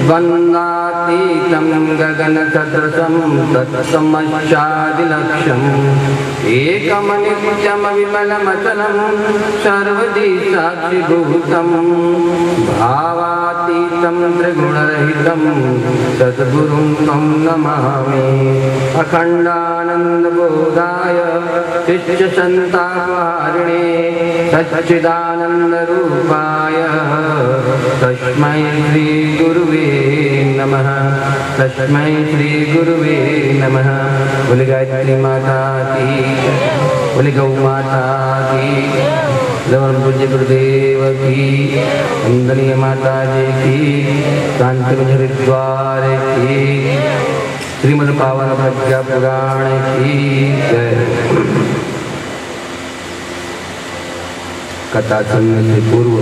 वन्दातीतं गगनसदृशं तत्समश्चादिलक्ष्यम् एकमनित्यमविमलमचलं सर्वदी साक्षिभूतं भावातीतं त्रिगुणरहितं सद्गुरुं त्वं नमामि। अखण्डानन्दबोधाय शिष्यसन्तापहारिणे सच्चिदानन्दरूपाय तस्मै श्रीगुरुवे नमः। तस्मै श्रीगुरुवे नमः। बोले गायत्री माता की, बोले गौ माता की, लवन पूज्य गुरुदेव की, वंदनीय माता जी की, शांति हरिद्वार की, श्रीमद् पावन प्रज्ञा पुराण की जय। कथा सुनने से पूर्व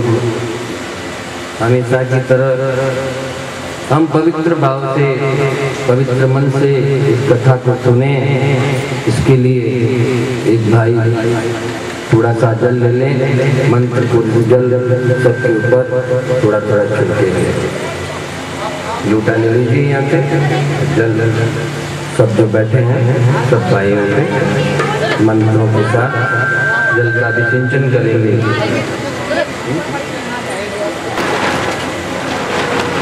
हमेशा की तरह हम पवित्र भाव से, पवित्र मन से इस कथा को सुने। इसके लिए एक भाई थोड़ा सा जल ले लें, मंत्र को जल सबके ऊपर थोड़ा थोड़ा छिड़के लें। लूटा ले लीजिए यहाँ से जल। सब जो बैठे हैं सब भाइयों से मंत्रों के साथ जल का विसिंचन करेंगे।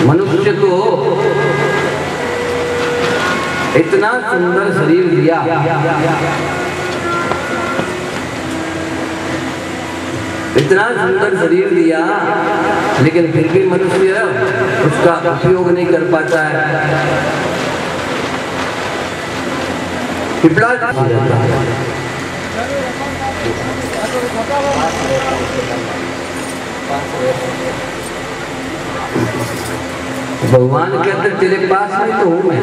मनुष्य को इतना सुंदर शरीर दिया, इतना सुंदर शरीर दिया, लेकिन फिर भी मनुष्य उसका उपयोग नहीं कर पाता है। पिपड़ा भगवान कहते तेरे पास में तो हूं मैं,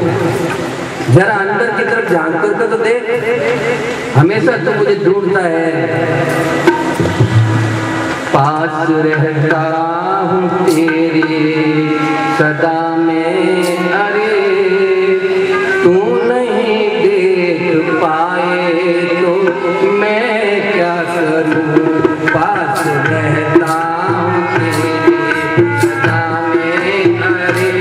जरा अंदर की तरफ झांक कर तो देख, हमेशा तो मुझे ढूंढता है। पास रहता हूँ तेरे सदा में, अरे तू नहीं देख पाए तो मैं क्या करूँ। पास रहता हूँ तेरे सदा में, अरे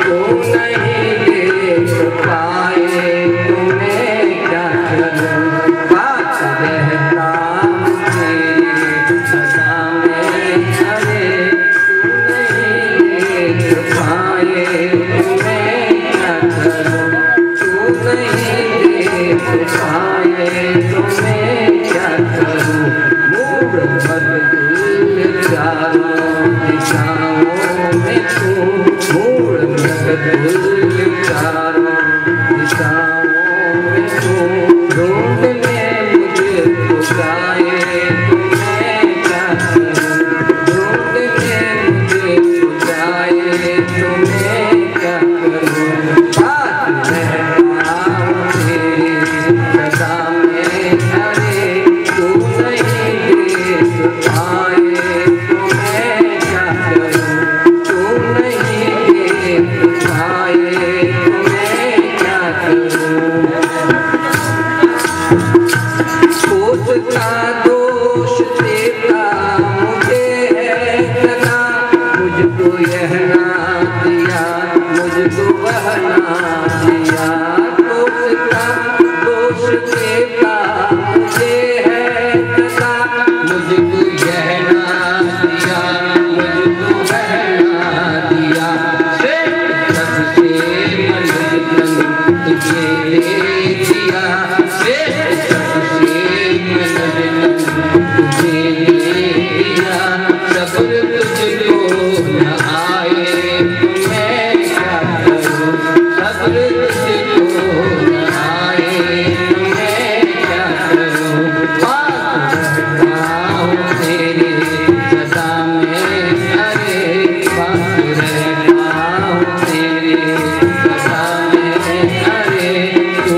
तू नहीं देख पाए तो मैं क्या करूँ। पास रहता हूँ तेरे सदा में, अरे तू नहीं देख पाए तो मैं क्या करूँ। तू नहीं देख पाए तो मैं क्या करूँ। मूड मगदुल चारों दिशाओं में तू, मूड मगदुल चारों दिशाओं में तू, ढूंढ ले मुझे पुकारे तो मैं क्या करूँ। ढूंढ ले मुझे पुकारे तो मैं क्या करूँ। पास रहता हूँ तेरे सदा में, अरे तू नहीं देख पाए तो मैं क्या करूँ। तू नहीं देख पाए तो मैं क्या करूँ। सोचता दोष देता मुझे है सदा, मुझको यह ना दिया, मुझको वह ना दिया। सोचता दोष देता मुझे है सदा, मुझको यह ना दिया, मुझको वह ना दिया। सबसे मनोरंजन तुझे दे दिया, सबसे मनोरंजन तुझे दे दिया। सब्र तुझको न आए तो मैं क्या करूँ। सब्र तुझको न आए तो मैं क्या करूँ। पास रहता हूँ तेरे सदा में, अरे पास रहता हूँ तेरे सदा में, अरे तू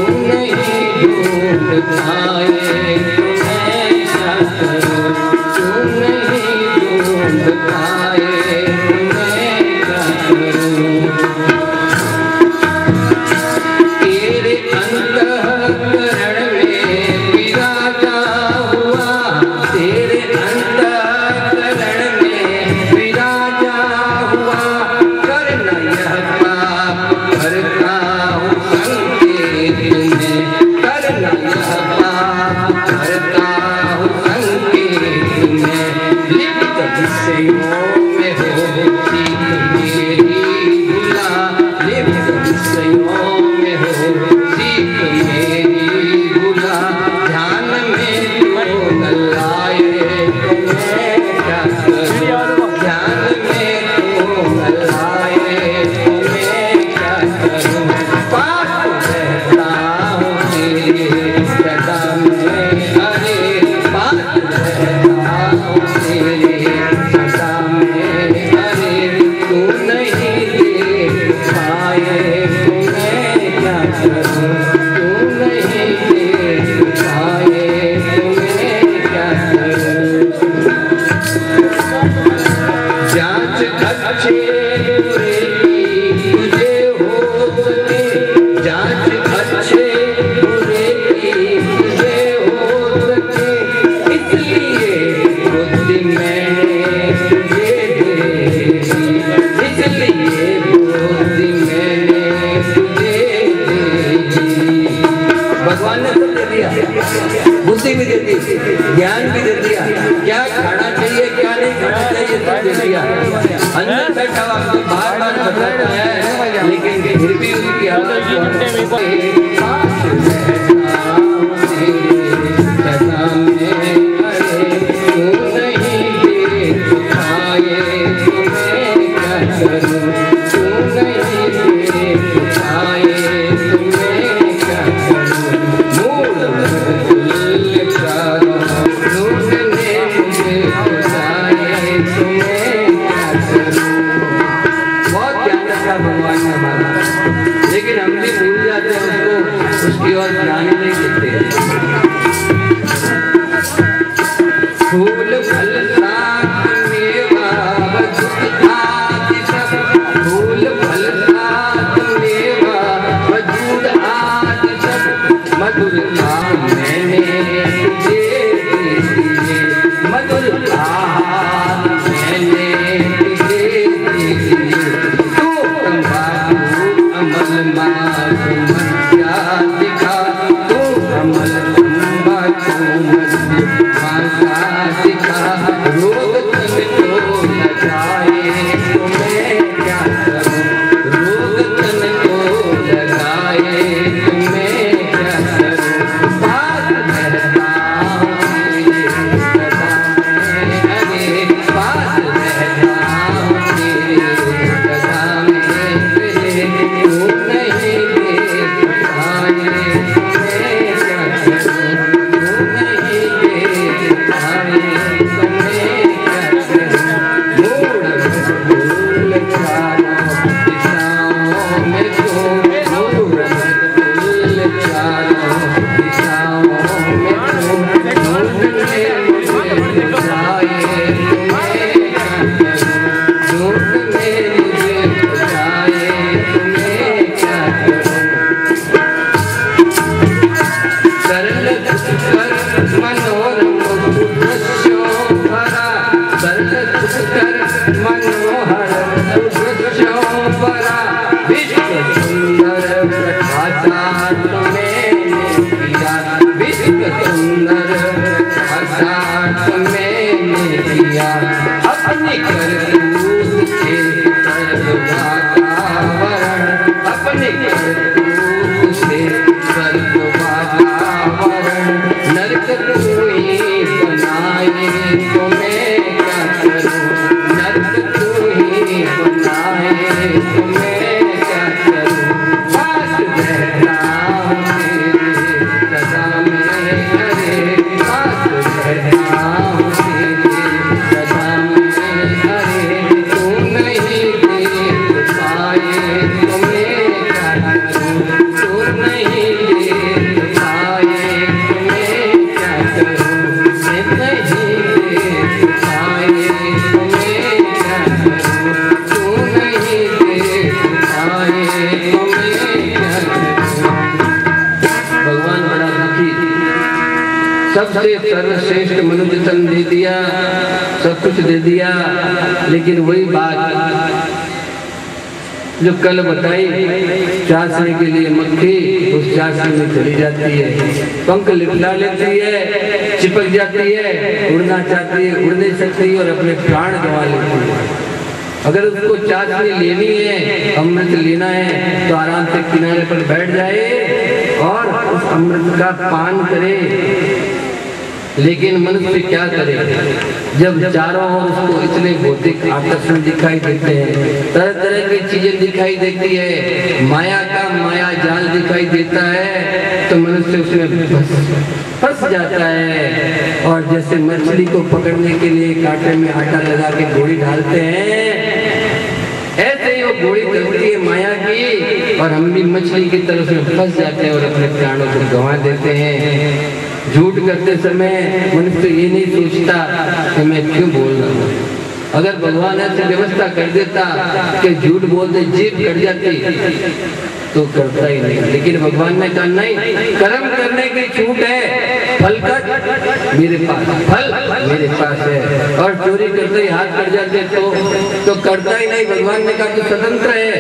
पाए तुम्हें क्या करूं, तू नहीं देख पाए तुम्हें क्या करूं। जांच अच्छे बुरे की तुझे हो सके, जांच अच्छे बुरे की तुझे हो सके, इसलिए बुद्धि मैंने तुझे दे दी, इसलिए बुद्धि मैंने तुझे दे दी। भगवान ने सब दे दिया, बुद्धि भी दे दी, ज्ञान भी दे दिया, क्या खाना चाहिए क्या नहीं खाना चाहिए सब दे दिया। अंदर बैठा हुआ आपको बार बार बताता है, लेकिन फिर भी उसकी हालत भगवान ने हमारा, लेकिन हम भी भूल जाते हैं उसको, उसकी ओर ध्यान ही नहीं देते। फूल फल साग मेवा वजूद आदि सब, फूल फल साग मेवा वजूद आदि सब, मधुर आहार मैंने तुझे दिए, मधुर आहार मैंने तुझे दिए। क्या दिखा तू अमल लंबा दिखा, रोग तन को लगाए तुम्हें क्या करूं, रोग तन को लगाए तुम्हें क्या करूं। पास रहता हूँ तेरे सदा में, अरे पास रहता हूँ तेरे सदा में, तेरे तू नहीं देख पाए तुम्हें क्या करूं, तू नहीं देख पाए तुम्हें क्या करूं। मूड फूल चारों दिशाओं में तू, मूड फूल चारों दिशाओं में तू, ढूंढने मुझे जाए तुम्हें क्या करूं, ढूंढने मुझे जाए तुम्हें क्या करूं। सरल दुष्कर मनोरम दृश्यों भरा, सरल दुष्कर मनोहर दृश्यों भरा, विश्व सुंदर प्रकाशा मैंने किया, विश्व सुंदर प्रकाशा मैंने किया। अपनी करतूत से सर्व वातावरण, अपनी करतूत से सर्व वातावरण नरक तू ही बनाए तुम्हें क्या करूं, नरक तू ही बनाए तुम्हें क्या करूं। पास रहता हूँ तेरे सदा में, अरे पास रहता हूँ तेरे सदा में, अरे तू नहीं देख पाए तुम्हें क्या करूं, तू नहीं देख पाए तुम्हें क्या करूं, मैं नहीं देख पाए तुम्हें क्या करूं, तू नहीं देख पाए तुम्हें क्या करूं। भगवान बड़ा दुखी, सबसे सर्वश्रेष्ठ मनुष्य तन दे दिया, सब कुछ दे दिया, लेकिन वही बात जो कल बताई, चाशनी के लिए मक्खी उस चाशनी में चली जाती है, पंख लिपला लेती है, चिपक जाती है, उड़ना चाहती है, उड़ नहीं सकती और अपने प्राण गंवा लेती है। अगर उसको चाशनी लेनी है, अमृत लेना है, तो आराम से किनारे पर बैठ जाए और उस अमृत का पान करे। लेकिन मनुष्य क्या करे, जब चारों ओर उसको इतने भौतिक आकर्षण दिखाई देते हैं, तरह तरह की चीजें दिखाई देती है, माया का माया जाल दिखाई देता है, तो मनुष्य उसमें फंस जाता है। और जैसे मछली को पकड़ने के लिए कांटे में आटा लगा के गोली डालते हैं, ऐसे ही वो गोली चलती है माया की, और हम भी मछली की तरह से फंस जाते हैं और अपने प्राणों को गंवा देते हैं। झूठ करते समय मनुष्य ये नहीं सोचता कि मैं क्यों बोल रहा हूँ। अगर भगवान ऐसी व्यवस्था कर देता कि झूठ बोलते जीभ कट जाती तो करता ही नहीं, लेकिन भगवान ने कहा नहीं, कर्म करने की छूट है, फल का मेरे पास, फल मेरे पास है। और चोरी करते ही हाथ कट जाते तो करता ही नहीं। भगवान ने कहा तू स्वतंत्र है,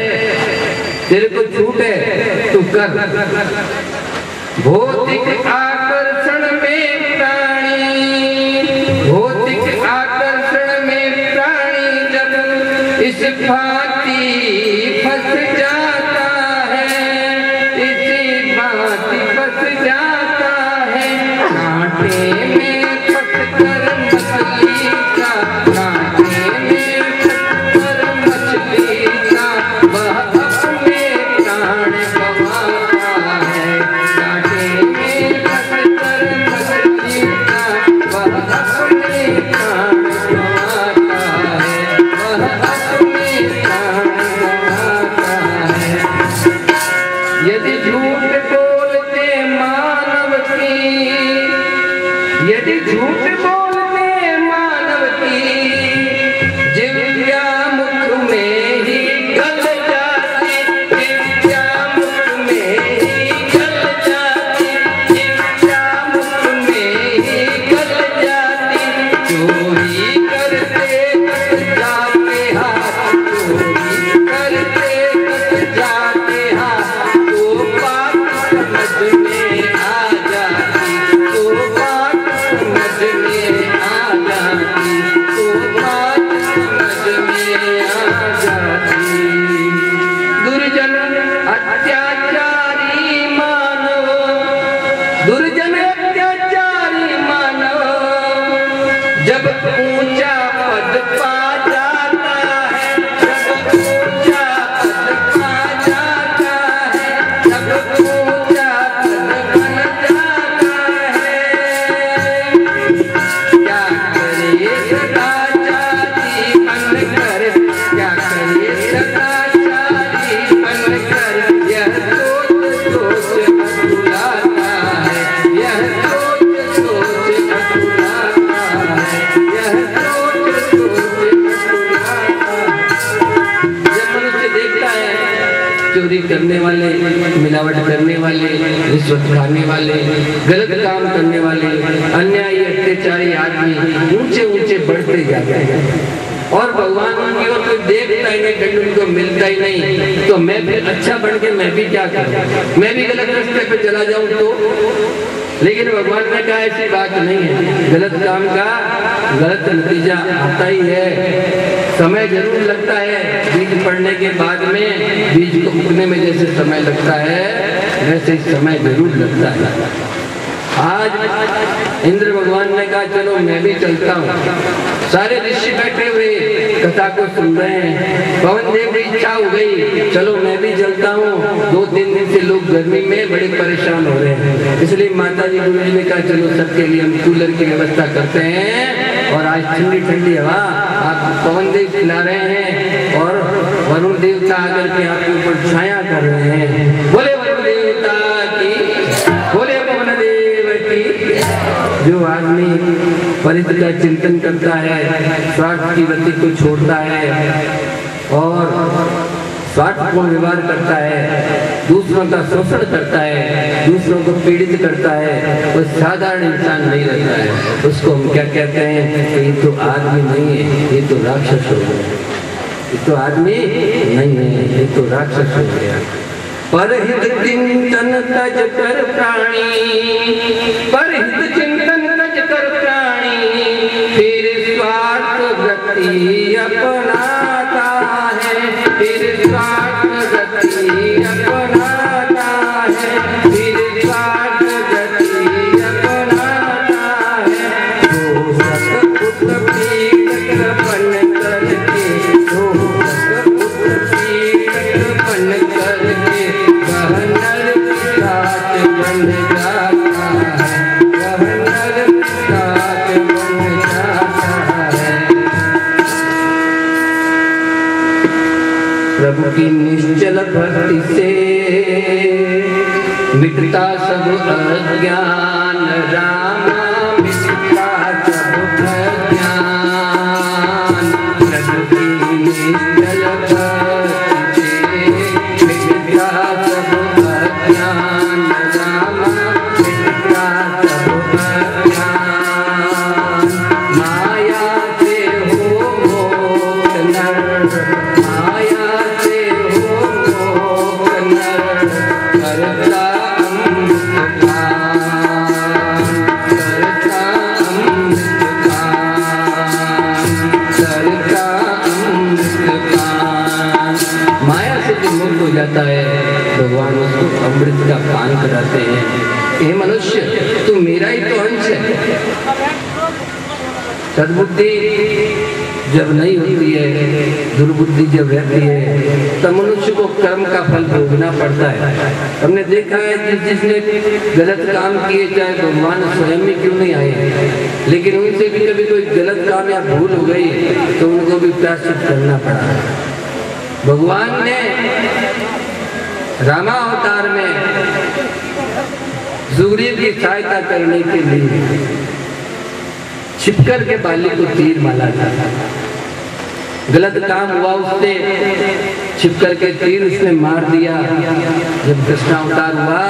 तेरे को छूट है, तू कर। भौतिक आकर्षण में प्राणी, भौतिक आकर्षण में प्राणी जब इस भांति फंस जाता है, इसी भांति फंस जाता है। कांटे में फंसकर मछली का, कांटे में फंसकर मछली का वह अपने प्राण गंवाता है। कांटे में फंसकर मछली का वह अपने प्राण गंवाता है, वह अपने प्राण गंवाता है। यदि झूठ बोलते मानव की, यदि झूठ बोलते मानव की जिव्या मुख में ही गल जाती, जिव्या मुख में ही गल जाती, जिव्या मुख में ही गल जाती। चोरी करते कट जाते हाथ, चोरी करते कट जाते हाथ, तो बात समझ में आ जाती, तो बात समझ में आ जाती, तो बात समझ में आ जाती। दुर्जन अत्याचारी मानव, दुर्जन अत्याचारी मानव जब ऊंचा पद पा जाता है, जब ऊंचा पद पा जाता है, जब ऊंचा पद बन जाता है। क्या करे सदाचारी बनकर, क्या करे सदाचारी बनकर, यह सोच सोच अकुलाता है, यह सोच सोच अकुलाता है, यह सोच सोच अकुलाता है। जब मनुष्य देखता है चोरी करने वाले, मिलावट करने वाले, रिश्वत खाने वाले, गलत काम करने वाले, अन्यायी अत्याचारी आदमी ऊंचे ऊंचे बढ़ते जाते हैं और भगवान उनकी ओर कोई देखता ही नहीं, कहीं उनको मिलता ही नहीं, तो मैं भी अच्छा बन के मैं भी क्या करूं, मैं भी गलत रास्ते पे चला जाऊं तो। लेकिन भगवान ने कहा ऐसी बात नहीं है, गलत काम का गलत नतीजा आता ही है। समय जरूर लगता है, बीज पड़ने के बाद में बीज को उगने में जैसे समय लगता है वैसे समय जरूर लगता है। आज इंद्र भगवान ने कहा चलो मैं भी चलता हूँ। सारे ऋषि बैठे हुए कथा को सुन रहे हैं। पवन देव की इच्छा हो गई चलो मैं भी चलता हूँ। 2-3 दिन से लोग गर्मी में बड़े परेशान हो रहे हैं, इसलिए माता जी गुरु जी ने कहा चलो सबके लिए हम कूलर की व्यवस्था करते हैं और आज ठंडी ठंडी हवा आप पवन देव खिला रहे हैं और वरुण देवता आकर के आपके ऊपर छाया कर रहे हैं। बोले वरुण देवता की, बोले पवन देव की। जो आदमी परित का चिंतन करता है, स्वार्थ की वृत्ति को छोड़ता है और स्वार्थपूर्ण व्यवहार करता है, दूसरों का शोषण करता है, दूसरों को पीड़ित करता है, वो साधारण इंसान नहीं रहता है। उसको हम क्या कहते हैं कि ये तो आदमी नहीं है, ये तो राक्षस हो गया, ये तो आदमी नहीं है, ये तो राक्षस हो गया। परहित चिंतन तज कर प्राणी, परहित चिंतन तज कर प्राणी, फिर स्वार्थ वृत्ति अपनाता है, फिर स्वार्थ वृत्ति अपनाता है, फिर स्वार्थ वृत्ति अपनाता है। दोषक उत्पीड़क बन करके, दोषक उत्पीड़क बन करके वह नर पिशाच बन जाता है, वह नर पिशाच बन जाता है। प्रभु की निश्चल भक्ति भक्ति से मिटता सब अज्ञान राम, मिटता सब अज्ञान प्रभु की निश्चल भक्ति से मिटता सब अज्ञान राम, मिटता सब अज्ञान। माया से हो मोक्ष नर, माया से हो मोक्ष नर, करता अमृत काम, करता अमृत काम, करता अमृत काम। माया से जो मुक्त हो जाता है भगवान उसको अमृत का पान कराते हैं। हे मनुष्य, तू मेरा ही तो अंश है। सद्बुद्धि जब नहीं होती है, दुर्बुद्धि जब रहती है, तब मनुष्य को कर्म का फल भोगना पड़ता है। हमने देखा है जिसने गलत काम किए, चाहे भगवान स्वयं ही क्यों नहीं आए, लेकिन उनसे भी कभी कोई गलत काम या भूल हो गई तो उनको भी प्रायश्चित करना पड़ा। भगवान ने रामा अवतार में सुग्रीव की सहायता करने के लिए छिपकर के बाली को तीर मारा था। गलत काम हुआ उससे, छिपकर के तीर उसने मार दिया। जब कृष्ण अवतार हुआ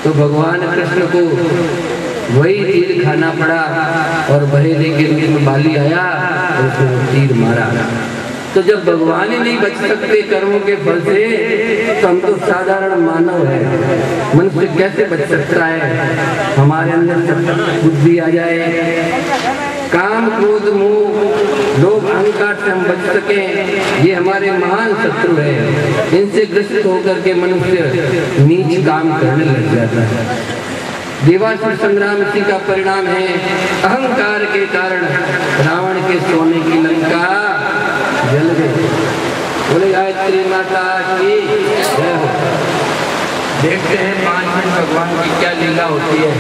तो भगवान कृष्ण को वही तीर खाना पड़ा और बहेरे के रूप में बाली आया और उसने तीर मारा। तो जब भगवान ही नहीं बच सकते कर्मों के फल से, तो हम तो साधारण मानव है, मनुष्य कैसे बच सकता है? हमारे अंदर बुद्धि आ जाए, काम क्रोध मोह लोभ अहंकार से हम बच सके, ये हमारे महान शत्रु है। इनसे ग्रसित होकर के मनुष्य नीच काम करने लग जाता है। देवासुर संग्राम इसी का परिणाम है। अहंकार के कारण रावण के सोने की लंका जल गई। बोले गायत्री माता की जय हो। देखते हैं 5 मिनट भगवान की क्या लीला होती है।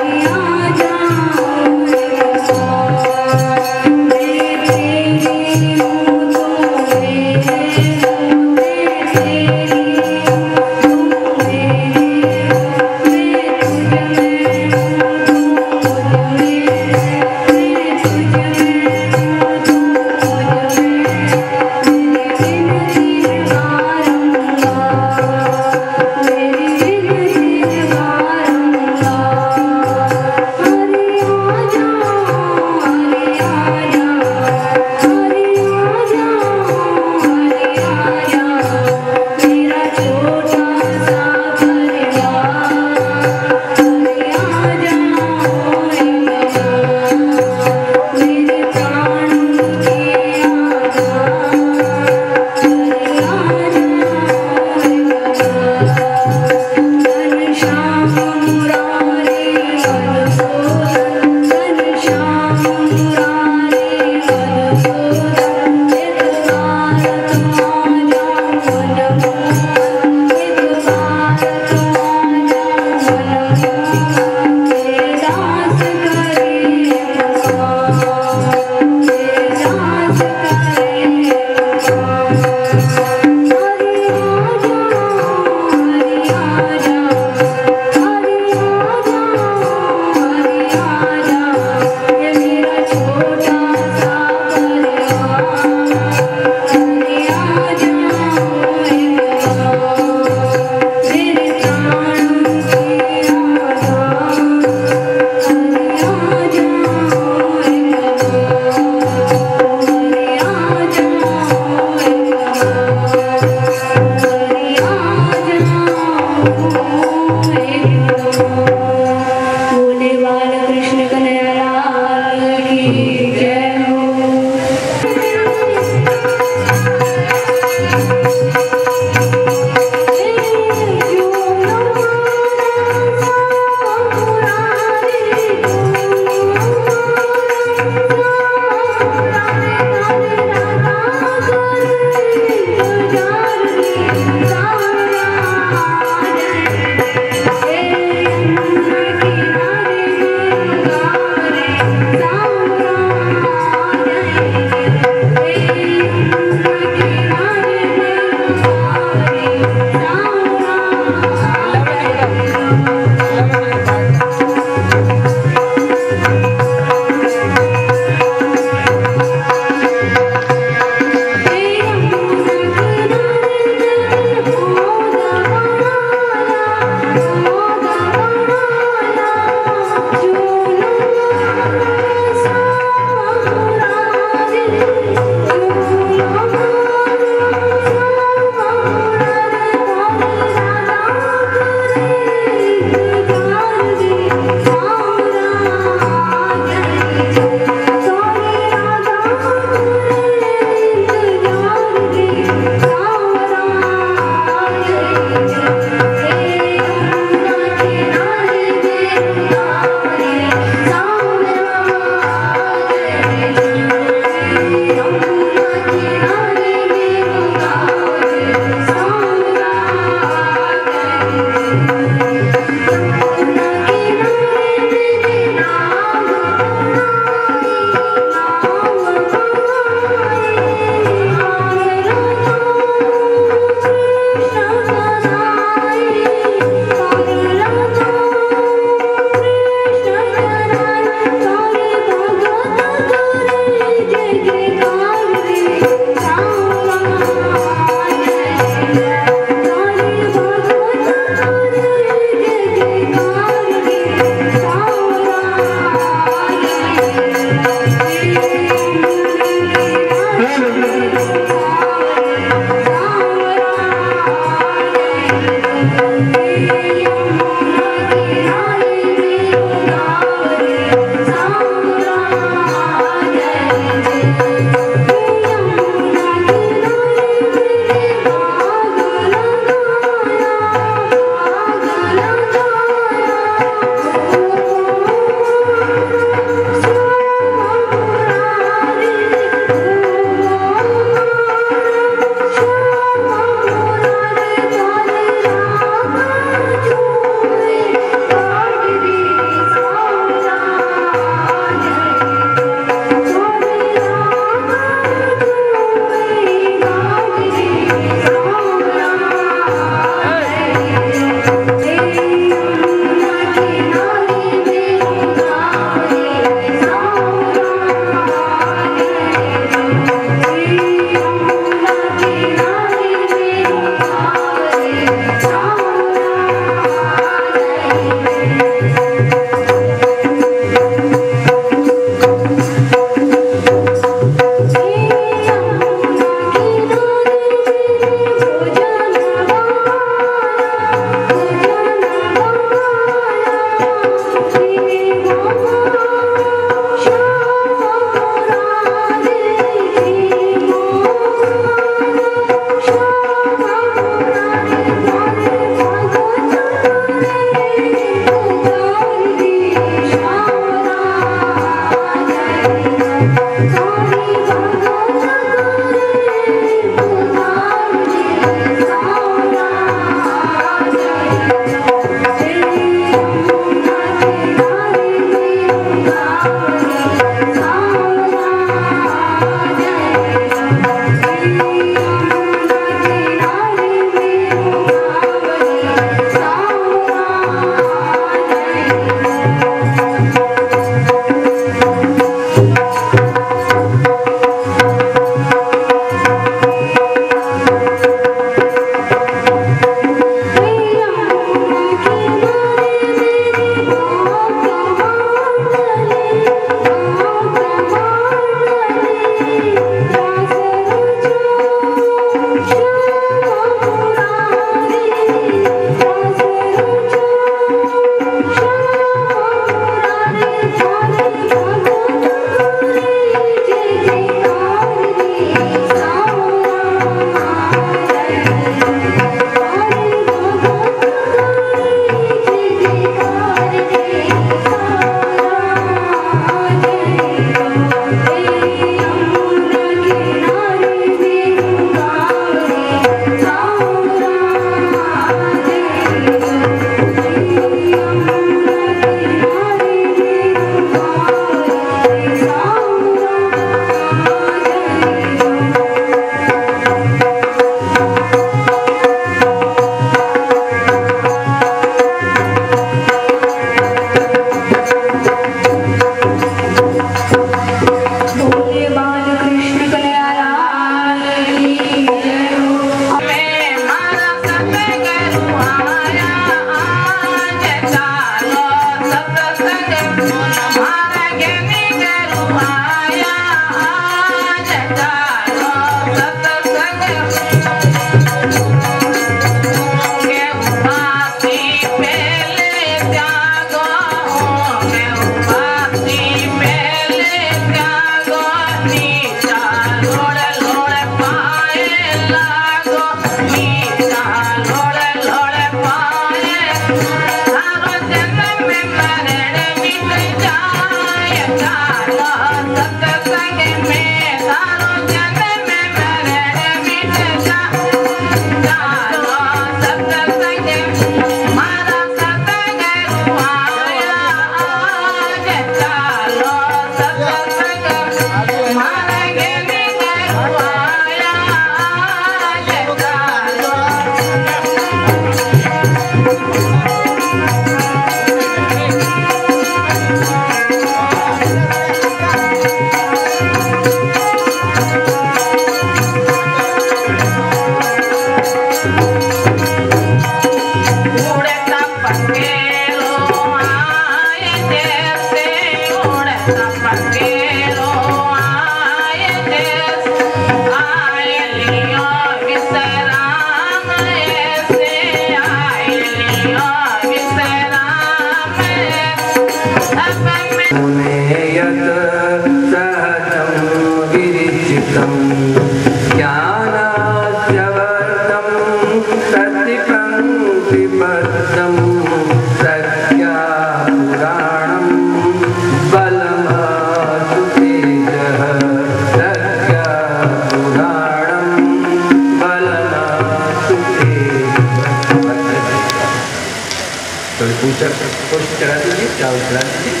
चढ़ा दीजिए, चावल चढ़ा दीजिए।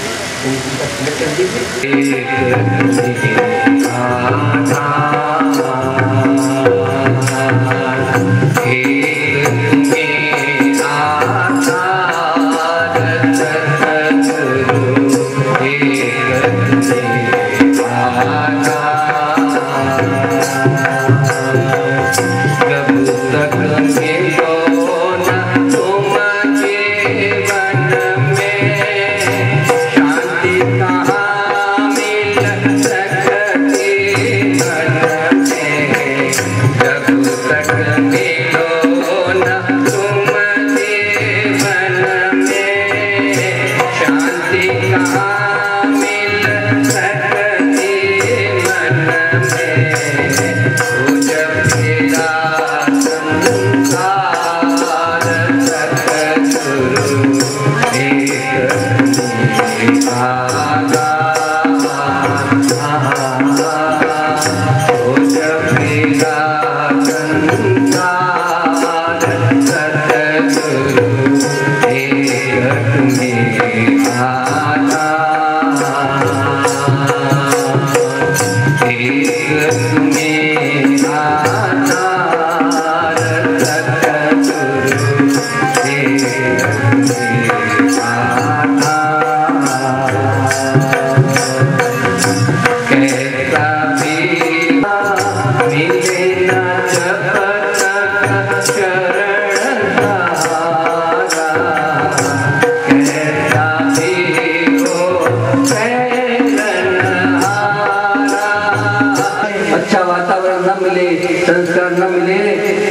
संस्कार न मिले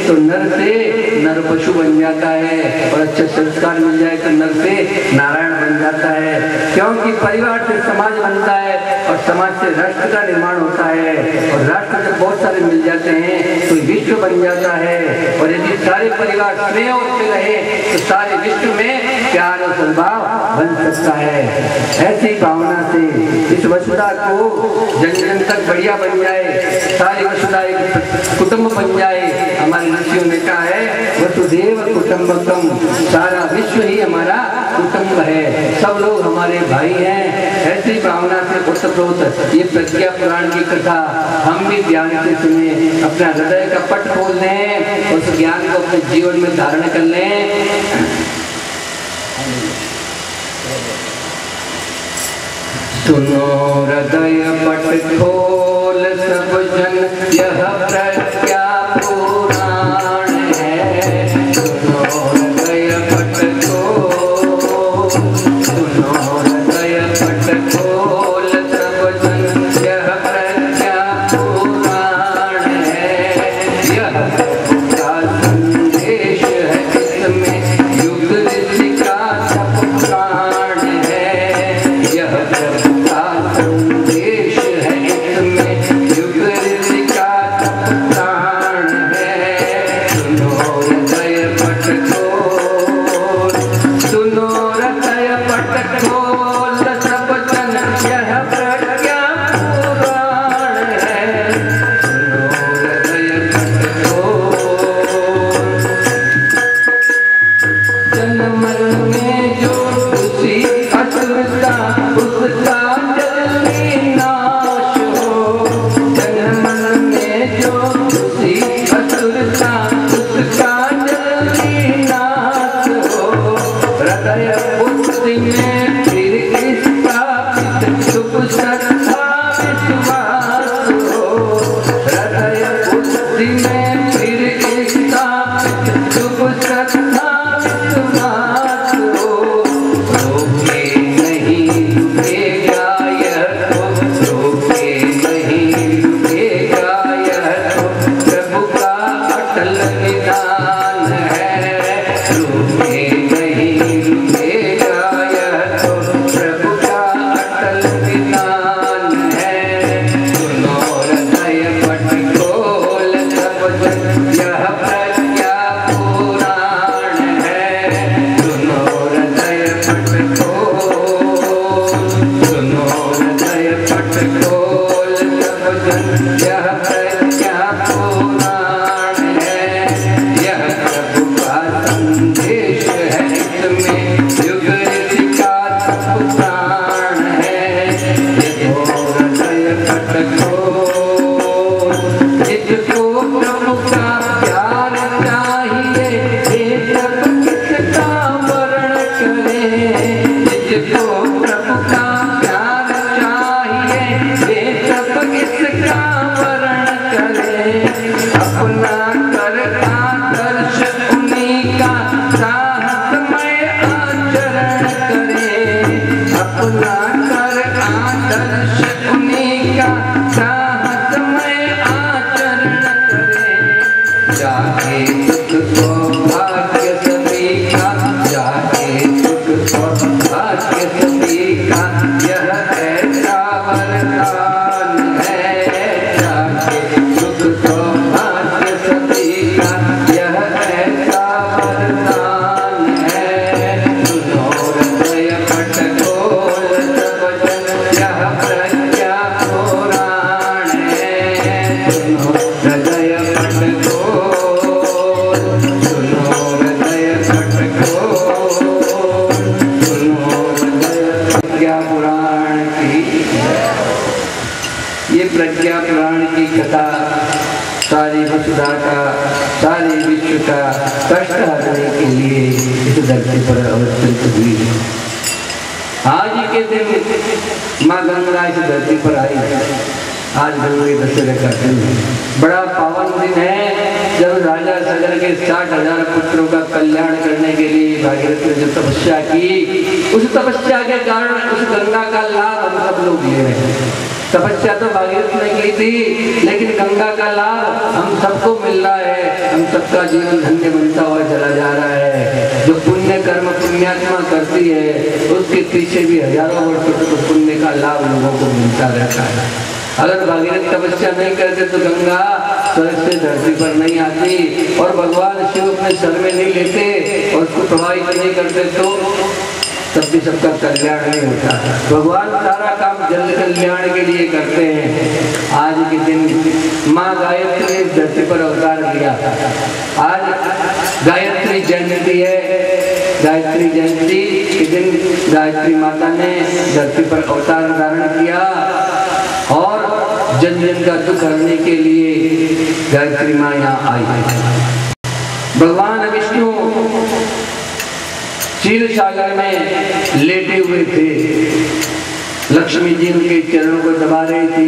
तो नर से नर पशु बन जाता है, और अच्छे संस्कार मिल जाए तो नर से नारायण बन जाता है। क्योंकि परिवार से समाज बनता है और समाज से राष्ट्र का निर्माण होता है, और राष्ट्र जब बहुत सारे मिल जाते हैं तो विश्व बन जाता है। और यदि सारे परिवार स्नेह से रहे तो सारे विश्व में प्यार और सद्भाव बन सकता है। ऐसी भावना से इस वसुधा को जन जन तक बढ़िया बन जाए, सारी वसुधा एक कुटुंब बन जाए। हमारे ऋषियों ने कहा है वसुधैव कुटुंबकम, सारा विश्व ही हमारा कुटुंब है, सब लोग हमारे भाई हैं। ऐसी भावना से ओतप्रोत ये प्रज्ञा पुराण की कथा हम भी ध्यान से सुने, अपना हृदय का पट खोल लें, उस ज्ञान को अपने जीवन में धारण कर लें। सुनो हृदय पट खोल सब जन, यह प्रज्ञा पुराण है। सुनो हृदय पट खोल, सुनो हृदय पट खोल सब जन, यह प्रज्ञा पुराण है। यह का संदेश है इसमें युग ऋषि का सब प्राण है। यह संदेश है इसमें युग ऋषि का सब प्राण है। सुनो हृदय शुभ श्रद्धा विश्वास हो, रोके नहीं रुकेगा यह तो, रोके नहीं रुकेगा यह तो, प्रभु का अटल विधान है, रोके नहीं रुकेगा यह तो, प्रभु का अटल विधान है। सुनो हृदय पट खोल सब जन, यह प्रज्ञा पुराण है, सुनो हृदय पट खोल, सुनो हृदय पट खोल सब जन, यह प्रज्ञा पुराण है, यह प्रभु का संदेश है, इसमें युग ऋषि का सब प्राण है, ये तो हृदय पट खोल। जिसको प्रभु का प्यार चाहिए, ये सब किसका वर्ण करे, जिसको प्रभु का प्यार चाहिए, ये सब किसका वर्ण करे, अपना कर आदर्श उन्हीं का साहसमय आचरण करे, अपना कर आदर्श उन्हीं का साहसमय आचरण करे, जाके सुख सौभाग्य सभी का, जाके सुख सौभाग्य सभी का, यह ऐसा वरदान है, जाके सुख सौभाग्य सभी का, यह ऐसा वरदान है। सुनो हृदय पट खोल सब जन, यह प्रज्ञा पुराण है, सुनो हृदय पट खोल, सुनो हृदय पट खोल, सुनो हृदय प्रज्ञा पुराण की। ये प्रज्ञा पुराण की कथा सारी वसुधा का, सारे विश्व का कष्ट हटाने के लिए इस धरती पर अवतरित हुई। आज ही के दिन माँ गंगा इस धरती पर आई। आज गंगे दशहरे का दिन है, बड़ा पावन दिन है, जब राजा सगर के 60,000 पुत्रों का कल्याण करने के लिए भागीरथ ने जो तपस्या की, उस तपस्या के कारण उस गंगा का लाभ हम सब लोग ले रहे हैं। तपस्या तो भागीरथ ने की थी, लेकिन गंगा का लाभ हम सबको मिल रहा है, हम सबका जीवन धन्य बनता हुआ चला जा रहा है। जो पुण्य कर्म पुण्यात्मा करती है, उसके पीछे भी हजारों वर्षों तक पुण्य का लाभ लोगों को मिलता रहता है। अगर भागीरथ तपस्या नहीं करते तो गंगा स्वर्ग से धरती पर नहीं आती, और भगवान शिव अपने सर में नहीं लेते और उसको प्रभावित नहीं करते तो तब भी सबका कल्याण नहीं होता। भगवान सारा काम जन कल्याण के लिए करते हैं। आज के दिन माँ गायत्री ने धरती पर अवतार लिया। आज गायत्री जयंती है। गायत्री जयंती के दिन गायत्री माता ने धरती पर अवतार धारण किया और जन जन का दुख हरने के लिए गायत्री माँ यहाँ आई। भगवान विष्णु क्षीर सागर में लेटे हुए थे। लक्ष्मी जी उनके चरणों को दबा रही थी।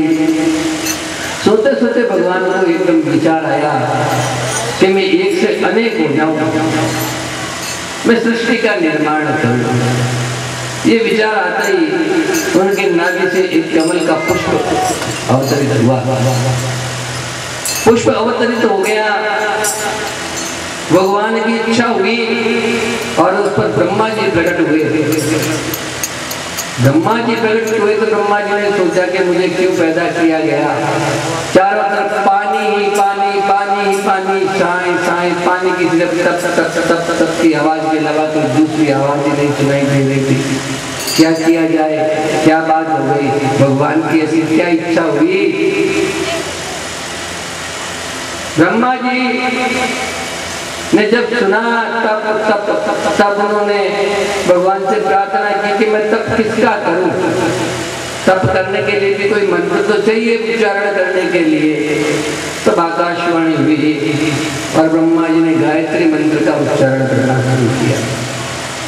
सोते सोते भगवान को एकदम विचार आया कि मैं एक से अनेक हो जाऊं, मैं सृष्टि का निर्माण करूं। ये विचार आता ही उनके नाभि से एक कमल का पुष्प अवतरित हुआ। पुष्प अवतरित हो गया, भगवान की इच्छा हुई और उस पर ब्रह्मा जी प्रकट हुए। ब्रह्मा जी प्रकट हुए तो ब्रह्मा जी ने सोचा कि मुझे क्यों पैदा किया गया। चारों तरफ पानी ही पानी, पानी ही पानी, साए साए पानी की सिर्फ तप तप तप तप की आवाज के अलावा कोई दूसरी आवाज ही नहीं सुनाई दे रही थी। क्या किया जाए, क्या बात हो गई, भगवान की ऐसी क्या इच्छा हुई। ब्रह्मा जी ने जब सुना तब उन्होंने भगवान से प्रार्थना की कि मैं तप किसका करूं। तप करने के लिए भी कोई मंत्र तो चाहिए उच्चारण करने के लिए। तब आकाशवाणी हुई और ब्रह्मा जी ने गायत्री मंत्र का उच्चारण करना शुरू किया।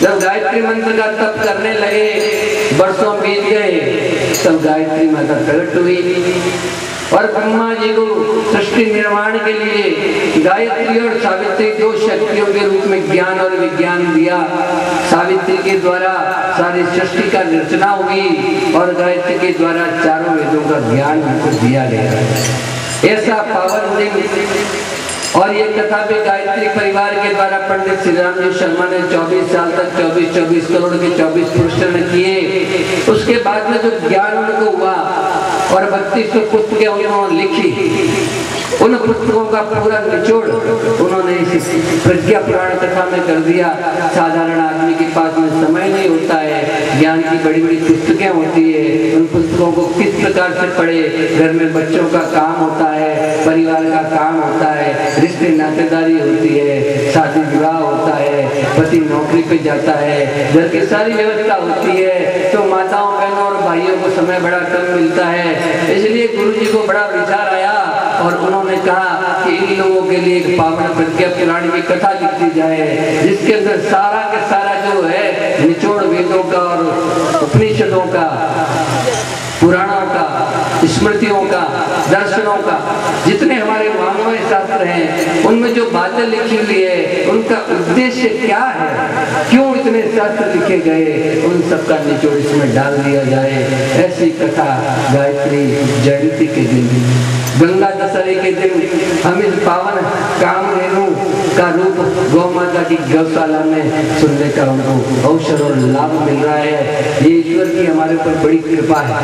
जब गायत्री मंत्र का तप करने लगे, वर्षों बीत गए, तब गायत्री माता प्रकट हुई और ब्रह्मा जी को सृष्टि निर्माण के लिए गायत्री और सावित्री दो शक्तियों के रूप में ज्ञान और विज्ञान दिया। सावित्री के द्वारा सारी सृष्टि का रचना हुई और गायत्री के द्वारा चारों वेदों का ज्ञान उनको दिया गया। ऐसा पावन दिन। और ये कथा भी गायत्री परिवार के द्वारा पंडित श्री राम जी शर्मा ने 24 साल तक 24 करोड़ के 24 पुरुषन किए। उसके बाद में जो ज्ञान उनको हुआ और 32 पुस्तकें उन्होंने लिखी, उन पुस्तकों का पूरा निचोड़ उन्होंने इस प्रज्ञा पुराण कथा में कर दिया। साधारण आदमी के पास में समय नहीं होता है, ज्ञान की बड़ी बड़ी पुस्तकें होती है, उन पुस्तकों को किस प्रकार से पढ़े, घर में बच्चों का काम होता है, परिवार का काम होता है, रिश्ते नातेदारी होती है, शादी विवाह होता है, पति नौकरी पे जाता है, घर की सारी व्यवस्था होती है, तो माताओं बहनों और भाइयों को समय बड़ा कम मिलता है। इसलिए गुरु जी को बड़ा विचार आया और उन्होंने कहा कि इन लोगों के लिए एक पावन प्रज्ञा पुराण की कथा लिख दी जाए, जिसके अंदर सारा के सारा जो है निचोड़ वेदों का और उपनिषदों का, पुराणों का, स्मृतियों का, दर्शनों का, जितने हमारे मानवीय शास्त्र हैं उनमें जो बातें लिखी हुई है उनका उद्देश्य क्या है, क्यों इतने शास्त्र लिखे गए, उन सबका निचोड़ इसमें डाल दिया जाए। ऐसी कथा गायत्री जयंती के दिन, गंगा दशहरे के दिन हम इस पावन कामधेनु का रूप गौ माता की गौशाला में सुनने का उनको अवसर और लाभ मिल रहा है। ये ईश्वर की हमारे ऊपर बड़ी कृपा है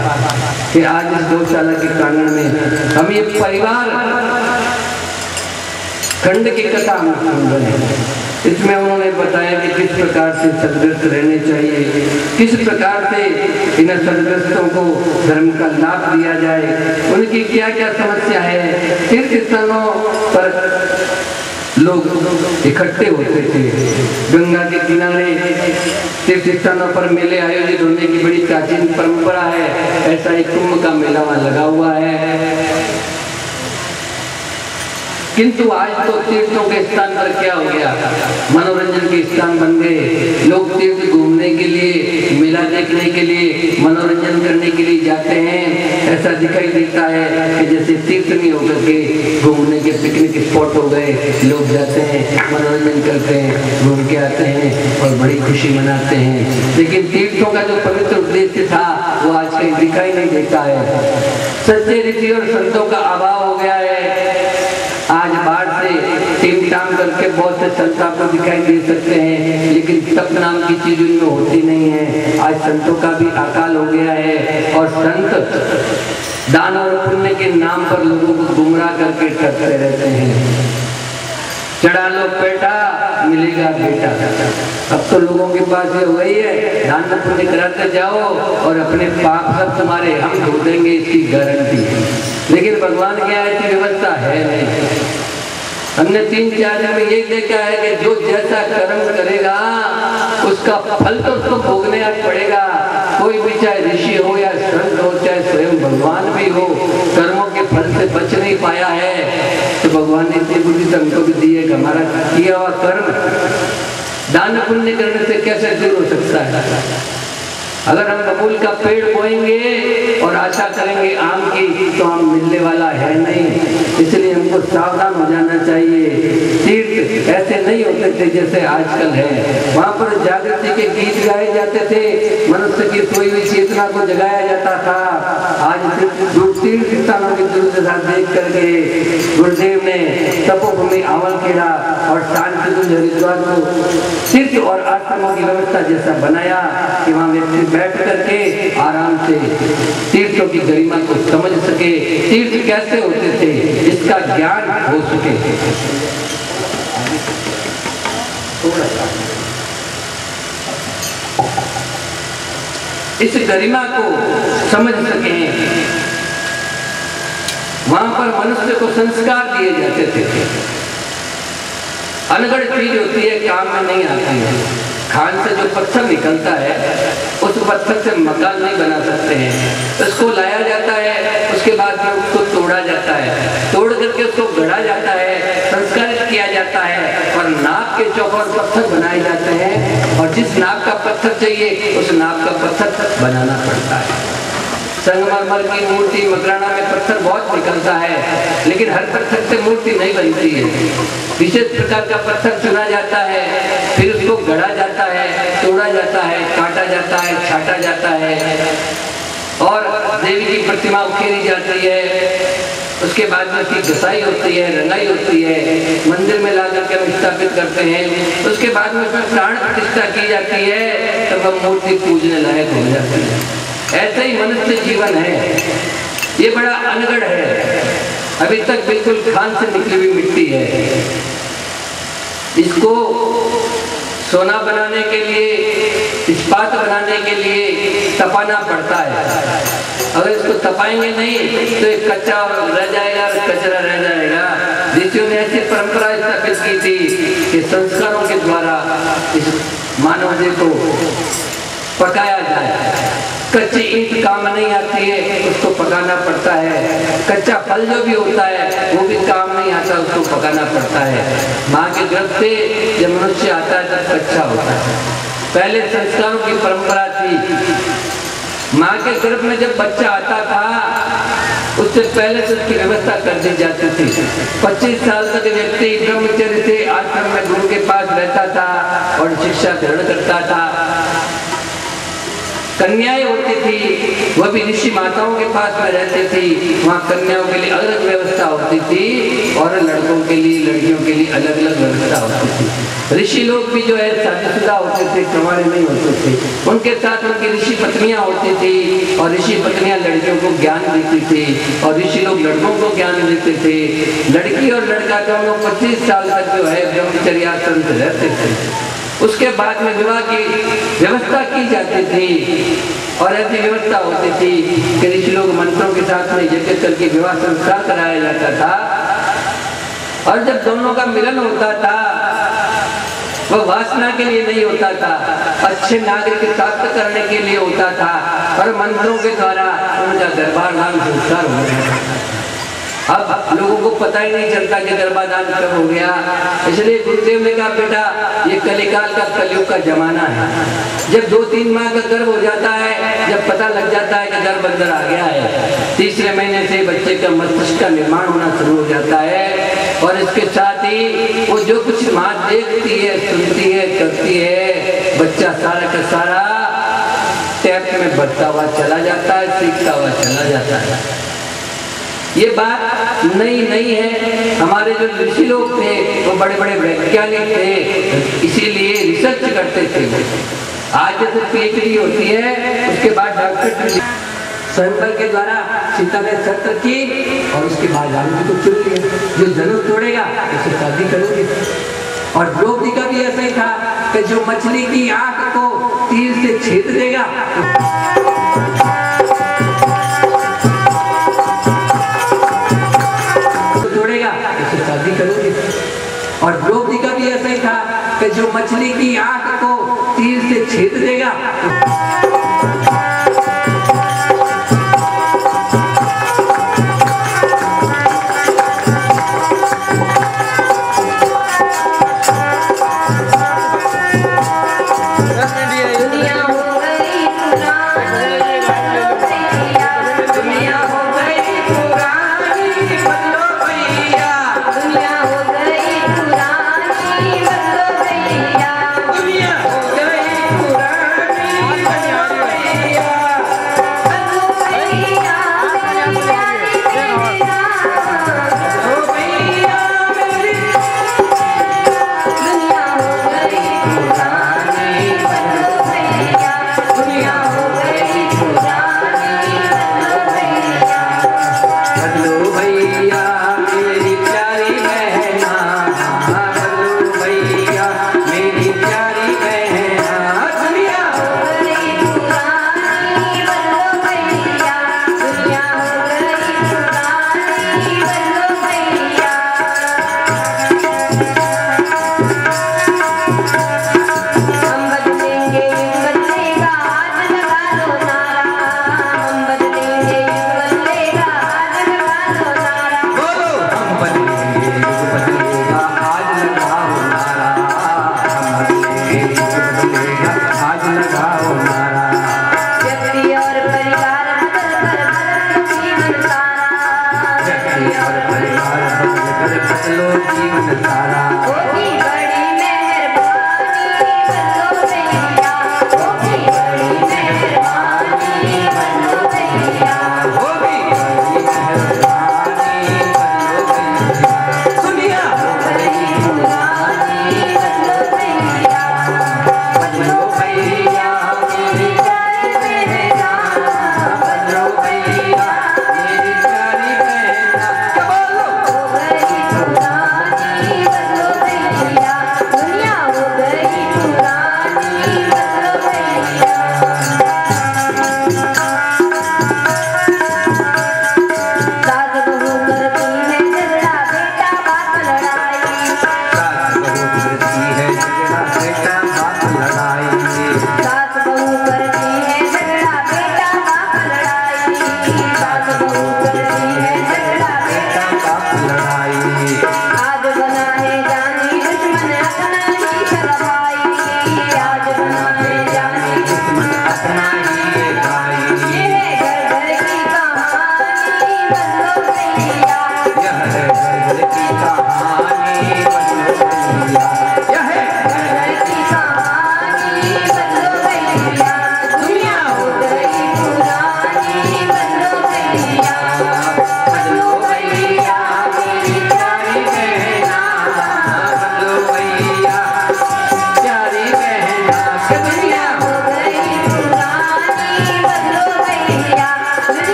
कि आज इस गौशाला के प्रांगण में हम ये परिवार खंड की कथा हम सुन रहे हैं। इसमें उन्होंने बताया कि किस प्रकार से सदग्रस्त रहने चाहिए, किस प्रकार से इन सदग्रस्तों को धर्म का लाभ दिया जाए, उनकी क्या क्या समस्या है। तीर्थ स्थानों पर लोग इकट्ठे होते थे, गंगा के किनारे तीर्थ स्थानों पर मेले आयोजित होने की बड़ी प्राचीन परंपरा है। ऐसा एक कुंभ का मेला वहां लगा हुआ है। किंतु आज तो तीर्थों के स्थान पर क्या हो गया, मनोरंजन के स्थान बन गए। लोग तीर्थ घूमने के लिए, मेला देखने के लिए, मनोरंजन करने के लिए जाते हैं। ऐसा दिखाई देता है कि जैसे तीर्थ नहीं होकर के घूमने के पिकनिक स्पॉट हो गए, लोग जाते हैं, मनोरंजन करते हैं, घूम के आते हैं और बड़ी खुशी मनाते हैं। लेकिन तीर्थों का जो पवित्र उद्देश्य था वो आज कहीं दिखाई नहीं देता है। सच्चे ऋषि और संतों का अभाव हो गया है। आज बाढ़ से टीम टाम करके बहुत से संत आपको दिखाई दे सकते हैं, लेकिन तप नाम की चीज उनमें होती नहीं है। आज संतों का भी अकाल हो गया है और संत दान और पुण्य के नाम पर लोगों को गुमराह करके ठगते रहते हैं। चढ़ा लो पेटा मिलेगा बेटा। अब तो लोगों के पास ये वही है, दान पुण्य कराते जाओ और अपने पाप सब तुम्हारे हम धो देंगे, इसकी गारंटी। लेकिन भगवान की ऐसी व्यवस्था है नहीं। हमने 3-4 दिन में ये देखा है कि जो जैसा कर्म करेगा उसका फल तो उसको भोगने पड़ेगा। कोई भी चाहे ऋषि हो या संत हो, चाहे स्वयं भगवान भी हो, कर्मों के फल से बच नहीं पाया है तो भगवान ने इतनी बुद्धि हमको भी दी है कि हमारा किया हुआ कर्म दान पुण्य करने से कैसे दूर हो सकता है। अगर हम बबूल का पेड़ बोएंगे और आशा करेंगे आम की, तो आम मिलने वाला है नहीं। इसलिए हमको सावधान हो जाना चाहिए। तीर्थ ऐसे नहीं होते थे जैसे आजकल है। वहाँ पर जागृति के गीत गाए जाते थे, मनुष्य की सोई हुई चेतना को जगाया जाता था। आज तीर्थ स्थानों की दुर्दशा देख करके गुरुदेव ने तपोभूमि आवल खेड़ा और शांति हरिद्वार को तीर्थ और आश्रमों की व्यवस्था जैसा बनाया कि वहाँ व्यक्ति बैठ करके आराम से तीर्थों की गरिमा को समझ सके, तीर्थ कैसे होते थे इसका ज्ञान हो सके। इस गरिमा को समझ सके। वहां पर मनुष्य को संस्कार दिए जाते थे। अनगढ़ चीज होती है, काम में नहीं आती है। खान से जो पत्थर निकलता है उस पत्थर से मकान नहीं बना सकते हैं। उसको लाया जाता है, उसके बाद में उसको तोड़ा जाता है, तोड़ करके उसको गढ़ा जाता है, संस्कारित किया जाता है और नाप के चौकोर पत्थर बनाए जाते हैं। और जिस नाप का पत्थर चाहिए उस नाप का पत्थर बनाना पड़ता है। संगमरमर की मूर्ति, मकराना में पत्थर बहुत निकलता है, लेकिन हर पत्थर से मूर्ति नहीं बनती है। विशेष प्रकार का पत्थर चुना जाता है, फिर उसको गढ़ा जाता है, तोड़ा जाता है, काटा जाता है, छाटा जाता है और देवी की प्रतिमा उकेरी जाती है। उसके बाद में उसकी घसाई होती है, रंगाई होती है, मंदिर में ला करके हम स्थापित करते हैं। उसके बाद में उसमें प्राण प्रतिष्ठा की जाती है, तब वह मूर्ति पूजने लायक हो जाती है। ऐसा ही मनुष्य जीवन है, ये बड़ा अनगढ़ है, अभी तक बिल्कुल खान से निकली हुई मिट्टी है। इसको सोना बनाने के लिए, इस्पात बनाने के लिए तपाना पड़ता है। अगर इसको तपाएंगे नहीं तो एक कच्चा रह जाएगा, कचरा रह जाएगा। ऋषियों ने ऐसी परंपरा स्थापित की थी कि संस्कारों के द्वारा इस मानव देह को पकाया जाए। कच्ची ईंट काम नहीं आती है, उसको पकाना पड़ता है। कच्चा फल जो भी होता है वो भी काम नहीं आता, उसको पकाना पड़ता है। माँ के गर्भ से जब मनुष्य आता है तब कच्चा होता है। पहले संस्कारों की परंपरा थी, माँ के गर्भ में जब बच्चा आता था उससे पहले से उसकी व्यवस्था कर दी जाती थी। 25 साल तक व्यक्ति ब्रह्मचर्य से आश्रम में गुरु के पास रहता था और शिक्षा ग्रहण करता था। कन्याएं होती थी, वह भी ऋषि माताओं के पास में रहती थी। वहाँ कन्याओं के लिए अलग व्यवस्था होती थी और लड़कों के लिए, लड़कियों के लिए अलग अलग व्यवस्था होती थी। ऋषि लोग भी जो है शादीशुदा होते थे, कुंवारे नहीं होते थे। उनके साथ उनकी ऋषि पत्नियां होती थी और ऋषि पत्नियां लड़कियों को ज्ञान देती थी और ऋषि लोग लड़कों को ज्ञान देते थे। लड़की और लड़का दोनों 25 साल तक जो है ब्रह्मचर्याश्रम से रहते थे। उसके बाद में विवाह की व्यवस्था की जाती थी और ऐसी व्यवस्था होती थी कि ऋषि लोग मंत्रों के साथ में यज्ञ करके विवाह संस्कार कराया जाता था। और जब दोनों का मिलन होता था वह वासना के लिए नहीं होता था, अच्छे नागरिक प्राप्त करने के लिए होता था और मंत्रों के द्वारा उनका गर्भाधान संस्कार हो गया। अब लोगों को पता ही नहीं चलता कि गर्भाधान कब हो गया। इसलिए गुरुदेव ने कहा बेटा ये कलिकाल का, कलयुग का जमाना है। जब 2-3 माह का गर्भ हो जाता है, जब पता लग जाता है कि गर्भ अंदर आ गया है, तीसरे महीने से बच्चे का मस्तिष्क का निर्माण होना शुरू हो जाता है और इसके साथ ही वो जो कुछ माँ देखती है, सुनती है, करती है, बच्चा सारा का सारा टैप में बढ़ता हुआ चला जाता है, सीखता हुआ चला जाता है। ये बात नई नहीं है। हमारे जो ऋषि लोग थे वो बड़े बड़े वैज्ञानिक थे, इसीलिए रिसर्च करते थे। आज जैसे PhD होती है उसके बाद डॉक्टर स्वयंवर के द्वारा सीता ने शर्त की और उसके बाद राम जी को चुन लिया, जो धनुष तोड़ेगा उसे शादी करूंगी। और द्रौपदी का भी ऐसा ही था कि जो मछली की आंख को तीर से छेद देगा शादी करूंगी। और द्रौपदी का भी ऐसा ही था कि जो मछली की आंख को तीर से छेद देगा